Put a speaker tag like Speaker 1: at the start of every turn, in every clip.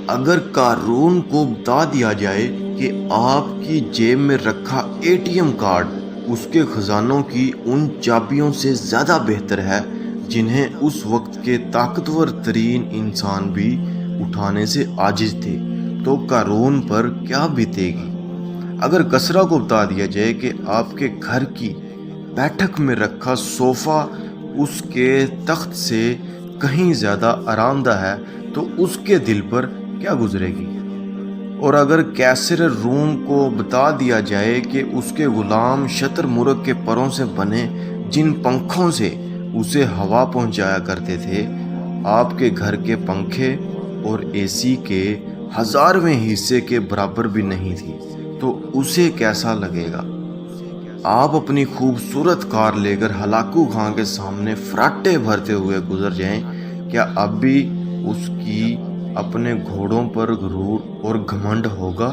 Speaker 1: اگر قارون کو بتا دیا جائے کہ آپ کی جیب میں رکھا ATM کارڈ اس کے خزانوں کی ان چابیوں سے زیادہ بہتر ہے جنہیں اس وقت کے طاقتور ترین انسان بھی اٹھانے سے عاجز تھے، تو قارون پر کیا بیتے گی؟ اگر کسریٰ کو بتا دیا جائے کہ آپ کے گھر کی بیٹھک میں رکھا صوفہ اس کے تخت سے کہیں زیادہ آرام دہ ہے تو اس کے دل پر کیا گزرے گی؟ اور اگر قیصر روم کو بتا دیا جائے کہ اس کے غلام شتر مرغ کے پروں سے بنے جن پنکھوں سے اسے ہوا پہنچایا کرتے تھے آپ کے گھر کے پنکھے اور AC کے 1000ویں حصے کے برابر بھی نہیں تھی، تو اسے کیسا لگے گا؟ آپ اپنی خوبصورت کار لے کر ہلاکو خان کے سامنے فراٹے بھرتے ہوئے گزر جائیں، کیا اب بھی اس کی اپنے گھوڑوں پر غرور اور گھمنڈ ہوگا؟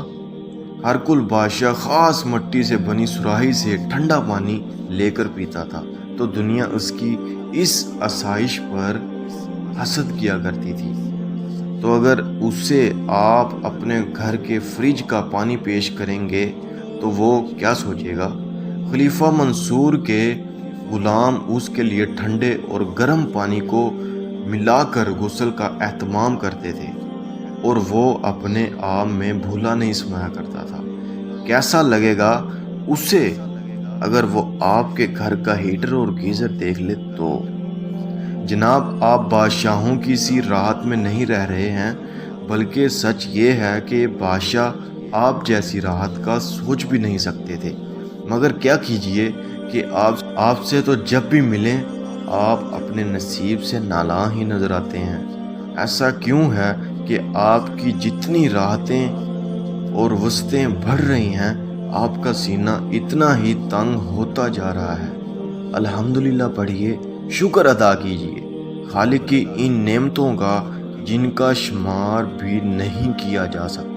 Speaker 1: ہرکل بادشاہ خاص مٹی سے بنی سراہی سے ٹھنڈا پانی لے کر پیتا تھا، تو دنیا اس کی اس آسائش پر حسد کیا کرتی تھی۔ تو اگر اسے آپ اپنے گھر کے فریج کا پانی پیش کریں گے تو وہ کیا سوچے گا؟ خلیفہ منصور کے غلام اس کے لیے ٹھنڈے اور گرم پانی کو ملا کر غسل کا اہتمام کرتے تھے اور وہ اپنے آپ میں بھولا نہیں سمایا کرتا تھا۔ کیسا لگے گا اسے اگر وہ آپ کے گھر کا ہیٹر اور گیزر دیکھ لے تو؟ جناب، آپ بادشاہوں کی سی راحت میں نہیں رہ رہے ہیں، بلکہ سچ یہ ہے کہ بادشاہ آپ جیسی راحت کا سوچ بھی نہیں سکتے تھے، مگر کیا کیجئے کہ آپ سے تو جب بھی ملیں آپ اپنے نصیب سے نالاں ہی نظر آتے ہیں۔ ایسا کیوں ہے کہ آپ کی جتنی راحتیں اور وسعتیں بڑھ رہی ہیں آپ کا سینہ اتنا ہی تنگ ہوتا جا رہا ہے؟ الحمدللہ پڑھیے، شکر ادا کیجیے خالق کی ان نعمتوں کا جن کا شمار بھی نہیں کیا جا سکتا۔